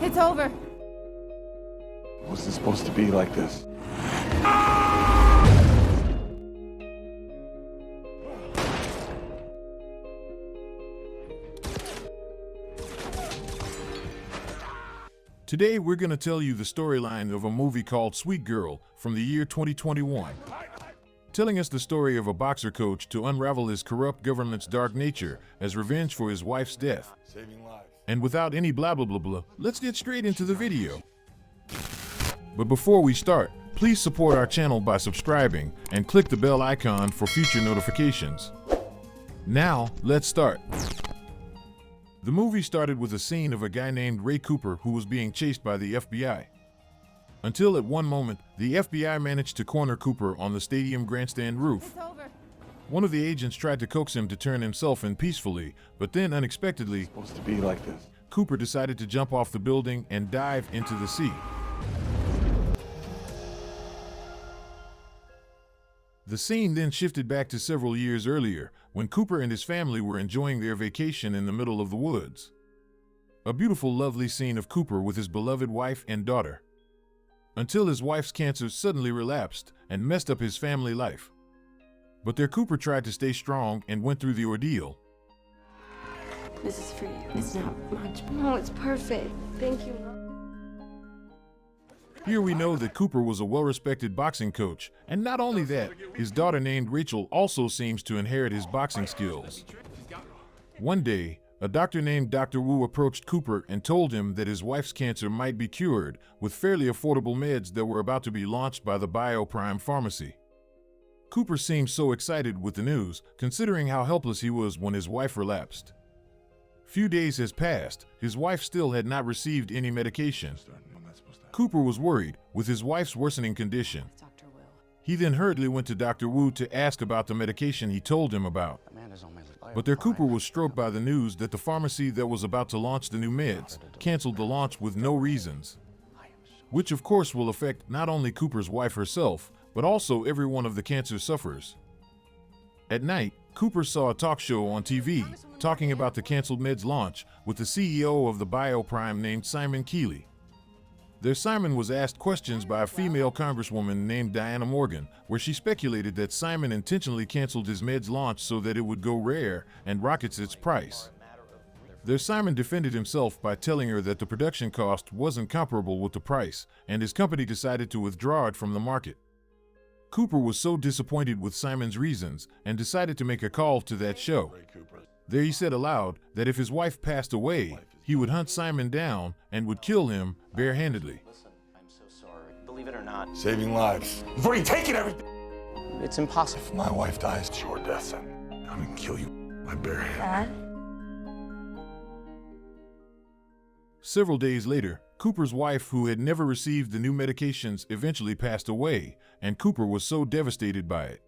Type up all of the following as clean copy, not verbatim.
It's over. Was it supposed to be like this? Today, we're going to tell you the storyline of a movie called Sweet Girl from the year 2021. Telling us the story of a boxer coach to unravel his corrupt government's dark nature as revenge for his wife's death. Saving lives. And without any blah blah blah blah, let's get straight into the video. But before we start, please support our channel by subscribing and click the bell icon for future notifications. Now, let's start. The movie started with a scene of a guy named Ray Cooper who was being chased by the FBI. Until at one moment, the FBI managed to corner Cooper on the stadium grandstand roof. One of the agents tried to coax him to turn himself in peacefully, but then unexpectedly, Supposed to be like this. Cooper decided to jump off the building and dive into the sea. The scene then shifted back to several years earlier, when Cooper and his family were enjoying their vacation in the middle of the woods. A beautiful, lovely scene of Cooper with his beloved wife and daughter. Until his wife's cancer suddenly relapsed and messed up his family life. But their Cooper tried to stay strong and went through the ordeal. This is for you. It's not much. No, it's perfect. Thank you. Here we know that Cooper was a well-respected boxing coach, and not only that, his daughter named Rachel also seems to inherit his boxing skills. One day, a doctor named Dr. Wu approached Cooper and told him that his wife's cancer might be cured with fairly affordable meds that were about to be launched by the BioPrime pharmacy. Cooper seemed so excited with the news, considering how helpless he was when his wife relapsed. Few days has passed, his wife still had not received any medication. Cooper was worried with his wife's worsening condition. He then hurriedly went to Dr. Wu to ask about the medication he told him about. But their Cooper was struck by the news that the pharmacy that was about to launch the new meds canceled the launch with no reasons. Which of course will affect not only Cooper's wife herself, but also every one of the cancer sufferers. At night, Cooper saw a talk show on TV talking about the canceled meds launch with the CEO of the BioPrime named Simon Keeley. There, Simon was asked questions by a female congresswoman named Diana Morgan, where she speculated that Simon intentionally canceled his meds launch so that it would go rare and rockets its price. There, Simon defended himself by telling her that the production cost wasn't comparable with the price, and his company decided to withdraw it from the market. Cooper was so disappointed with Simon's reasons and decided to make a call to that show. There he said aloud that if his wife passed away, he would hunt Simon down and would kill him barehandedly. Listen, I'm so sorry. Believe it or not, Saving lives. You've already taken everything. it's impossible. If my wife dies, it's your death sentence. I'm gonna kill you. My bare hand. Dad? Several days later, Cooper's wife, who had never received the new medications, eventually passed away, and Cooper was so devastated by it.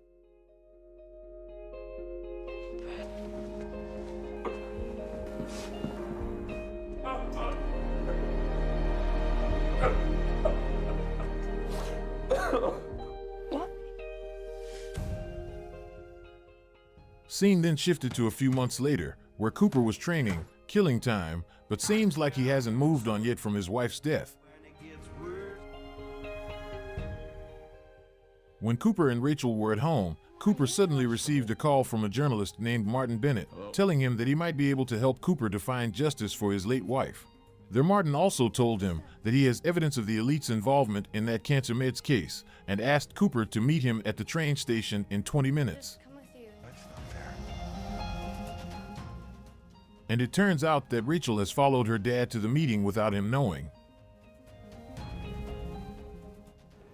Scene then shifted to a few months later, where Cooper was training, killing time, but seems like he hasn't moved on yet from his wife's death. When Cooper and Rachel were at home, Cooper suddenly received a call from a journalist named Martin Bennett, telling him that he might be able to help Cooper to find justice for his late wife. There, Martin also told him that he has evidence of the elite's involvement in that cancer meds case, and asked Cooper to meet him at the train station in 20 minutes. And it turns out that Rachel has followed her dad to the meeting without him knowing.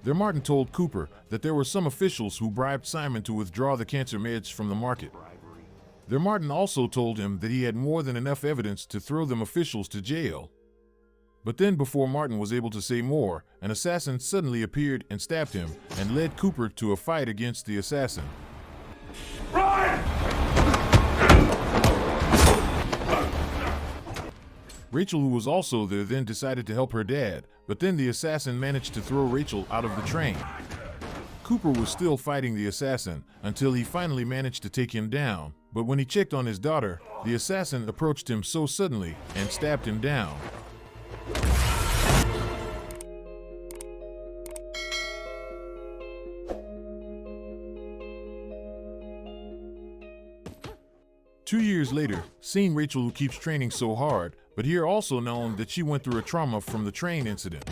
There, Martin told Cooper that there were some officials who bribed Simon to withdraw the cancer meds from the market. There, Martin also told him that he had more than enough evidence to throw them officials to jail. But then, before Martin was able to say more, an assassin suddenly appeared and stabbed him and led Cooper to a fight against the assassin. Run! Rachel, who was also there, then decided to help her dad, but then the assassin managed to throw Rachel out of the train. Cooper was still fighting the assassin until he finally managed to take him down, but when he checked on his daughter, the assassin approached him so suddenly and stabbed him down. 2 years later, seeing Rachel, who keeps training so hard, but here also known that she went through a trauma from the train incident.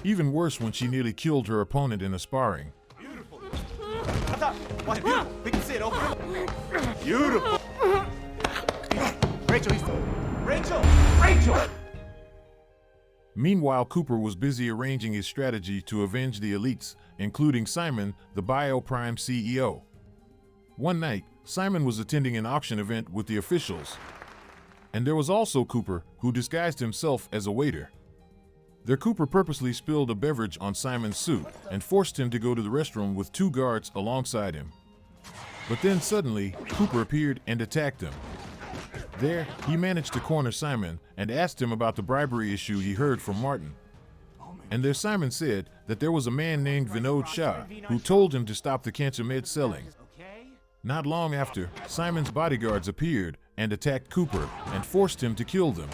Even worse when she nearly killed her opponent in a sparring. Beautiful. We can see it open. Beautiful. Rachel! Meanwhile, Cooper was busy arranging his strategy to avenge the elites, including Simon, the Bioprime CEO. One night, Simon was attending an auction event with the officials. And there was also Cooper, who disguised himself as a waiter. There, Cooper purposely spilled a beverage on Simon's suit and forced him to go to the restroom with 2 guards alongside him. But then suddenly, Cooper appeared and attacked him. There, he managed to corner Simon and asked him about the bribery issue he heard from Martin. And there Simon said that there was a man named Vinod Shah who told him to stop the cancer med selling. Not long after, Simon's bodyguards appeared and attacked Cooper and forced him to kill them.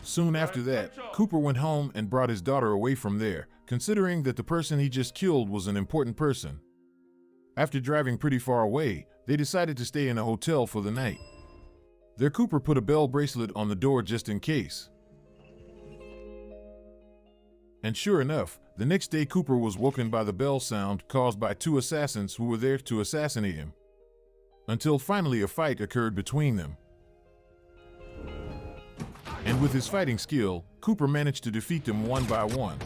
Soon after that, Cooper went home and brought his daughter away from there, considering that the person he just killed was an important person. After driving pretty far away, they decided to stay in a hotel for the night. There, Cooper put a bell bracelet on the door just in case. And sure enough, the next day Cooper was woken by the bell sound caused by 2 assassins who were there to assassinate him. Until finally a fight occurred between them. And with his fighting skill, Cooper managed to defeat them one by one.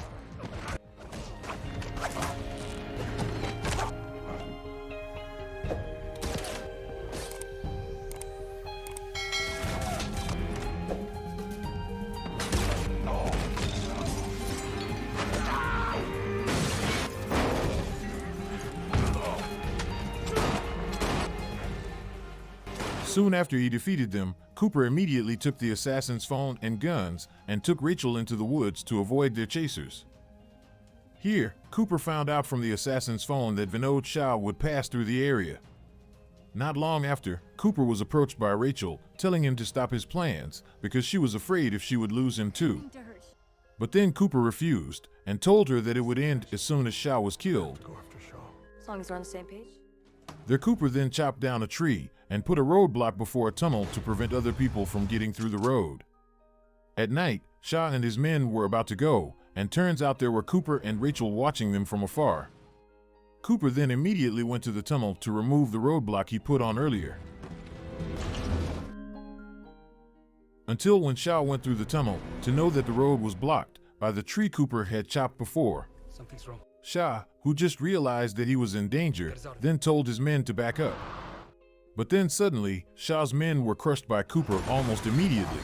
Soon after he defeated them, Cooper immediately took the assassin's phone and guns and took Rachel into the woods to avoid their chasers. Here, Cooper found out from the assassin's phone that Vinod Shah would pass through the area. Not long after, Cooper was approached by Rachel, telling him to stop his plans because she was afraid if she would lose him too. But then Cooper refused and told her that it would end as soon as Shah was killed. Go after Shaw. As long as we're on the same page. Their Cooper then chopped down a tree and put a roadblock before a tunnel to prevent other people from getting through the road. At night, Shah and his men were about to go, and turns out there were Cooper and Rachel watching them from afar. Cooper then immediately went to the tunnel to remove the roadblock he put on earlier. Until when Shah went through the tunnel to know that the road was blocked by the tree Cooper had chopped before. Something's wrong. Shah, who just realized that he was in danger, then told his men to back up. But then suddenly, Shah's men were crushed by Cooper almost immediately.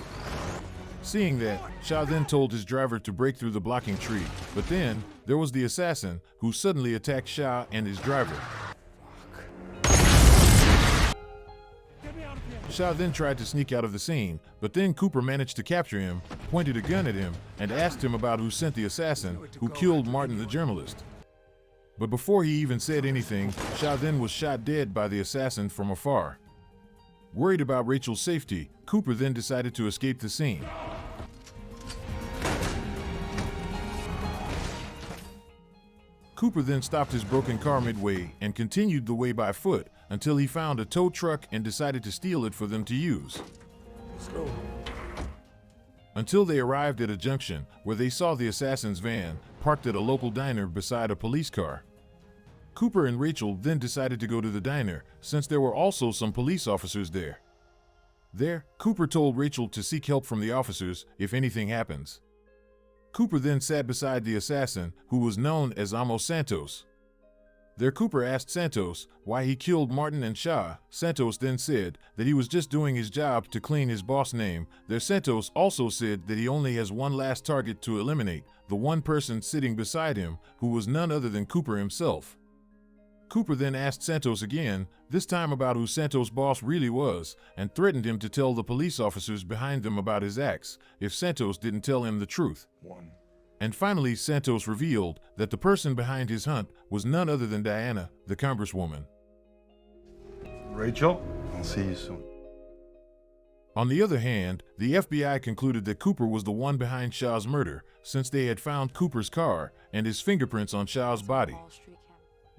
Seeing that, Shah then told his driver to break through the blocking tree, but then there was the assassin who suddenly attacked Shah and his driver. Shah then tried to sneak out of the scene, but then Cooper managed to capture him, pointed a gun at him, and asked him about who sent the assassin who killed Martin the journalist. But before he even said anything, Shah then was shot dead by the assassin from afar. Worried about Rachel's safety, Cooper then decided to escape the scene. Cooper then stopped his broken car midway and continued the way by foot until he found a tow truck and decided to steal it for them to use. Let's go. Until they arrived at a junction where they saw the assassin's van parked at a local diner beside a police car. Cooper and Rachel then decided to go to the diner since there were also some police officers there. There, Cooper told Rachel to seek help from the officers if anything happens. Cooper then sat beside the assassin, who was known as Amos Santos. There, Cooper asked Santos why he killed Martin and Shah. Santos then said that he was just doing his job to clean his boss name. There, Santos also said that he only has one last target to eliminate, the one person sitting beside him, who was none other than Cooper himself. Cooper then asked Santos again, this time about who Santos' boss really was, and threatened him to tell the police officers behind them about his acts if Santos didn't tell him the truth. And finally, Santos revealed that the person behind his hunt was none other than Diana, the congresswoman. Rachel, I'll see you soon. On the other hand, the FBI concluded that Cooper was the one behind Shaw's murder, since they had found Cooper's car and his fingerprints on Shaw's body.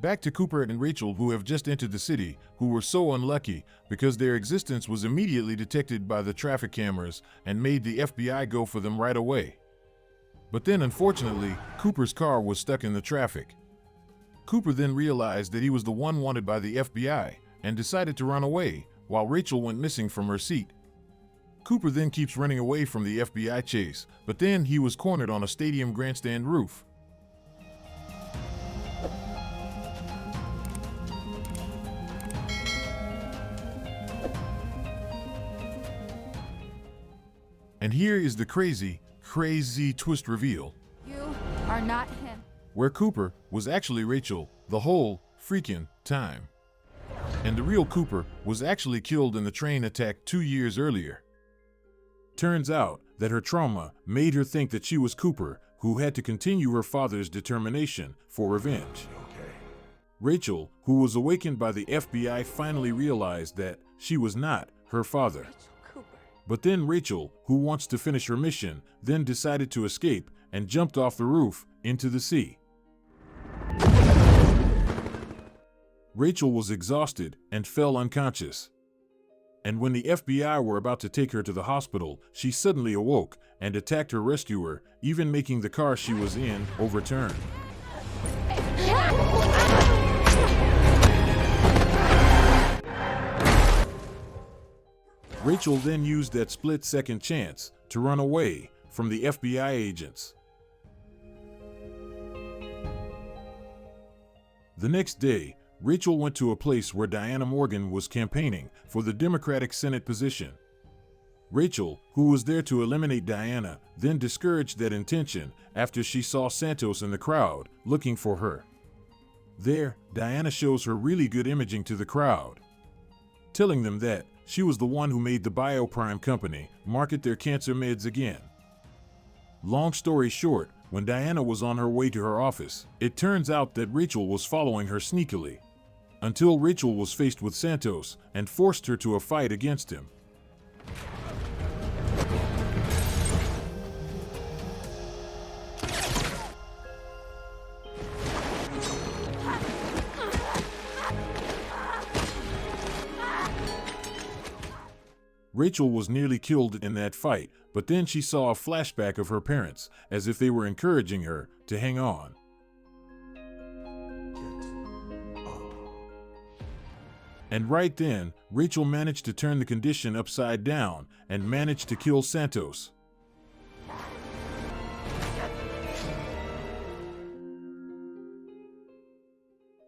Back to Cooper and Rachel, who have just entered the city, who were so unlucky because their existence was immediately detected by the traffic cameras and made the FBI go for them right away. But then, unfortunately, Cooper's car was stuck in the traffic. Cooper then realized that he was the one wanted by the FBI and decided to run away, while Rachel went missing from her seat. Cooper then keeps running away from the FBI chase, but then he was cornered on a stadium grandstand roof. And here is the crazy twist reveal. You are not him. Where Cooper was actually Rachel the whole freaking time. And the real Cooper was actually killed in the train attack 2 years earlier. Turns out that her trauma made her think that she was Cooper, who had to continue her father's determination for revenge. Rachel, who was awakened by the FBI, finally realized that she was not her father. But then Rachel, who wants to finish her mission, then decided to escape and jumped off the roof into the sea. Rachel was exhausted and fell unconscious. And when the FBI were about to take her to the hospital, she suddenly awoke and attacked her rescuer, even making the car she was in overturn. Rachel then used that split-second chance to run away from the FBI agents. The next day, Rachel went to a place where Diana Morgan was campaigning for the Democratic Senate position. Rachel, who was there to eliminate Diana, then discouraged that intention after she saw Santos in the crowd looking for her. There, Diana shows her really good imaging to the crowd, telling them that she was the one who made the Bioprime company market their cancer meds again. Long story short, when Diana was on her way to her office, it turns out that Rachel was following her sneakily, until Rachel was faced with Santos and forced her to a fight against him. Rachel was nearly killed in that fight, but then she saw a flashback of her parents, as if they were encouraging her to hang on. And right then, Rachel managed to turn the condition upside down and managed to kill Santos.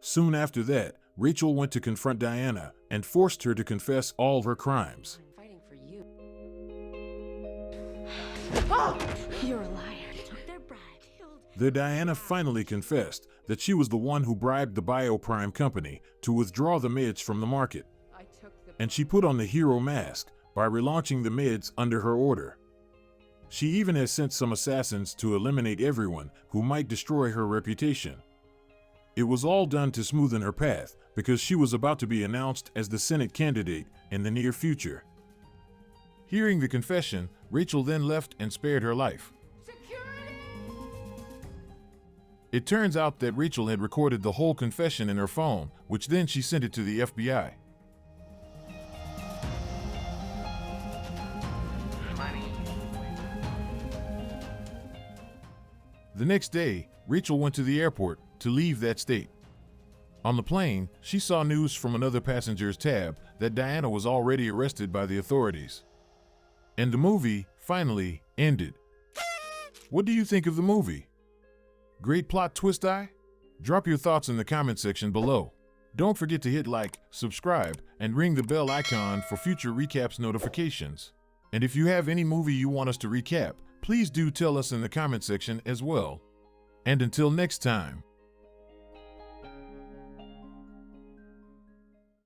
Soon after that, Rachel went to confront Diana and forced her to confess all her crimes. You're a liar. They're bribed. The Diana finally confessed that she was the one who bribed the Bioprime company to withdraw the meds from the market. And she put on the hero mask by relaunching the meds under her order. She even has sent some assassins to eliminate everyone who might destroy her reputation. It was all done to smoothen her path because she was about to be announced as the Senate candidate in the near future. Hearing the confession, Rachel then left and spared her life. Security! It turns out that Rachel had recorded the whole confession in her phone, which then she sent it to the FBI. The next day, Rachel went to the airport to leave that state. On the plane, she saw news from another passenger's tab that Diana was already arrested by the authorities. And the movie finally ended. What do you think of the movie? Great plot twist, Drop your thoughts in the comment section below. Don't forget to hit like, subscribe, and ring the bell icon for future recaps notifications. And if you have any movie you want us to recap, please do tell us in the comment section as well. And until next time.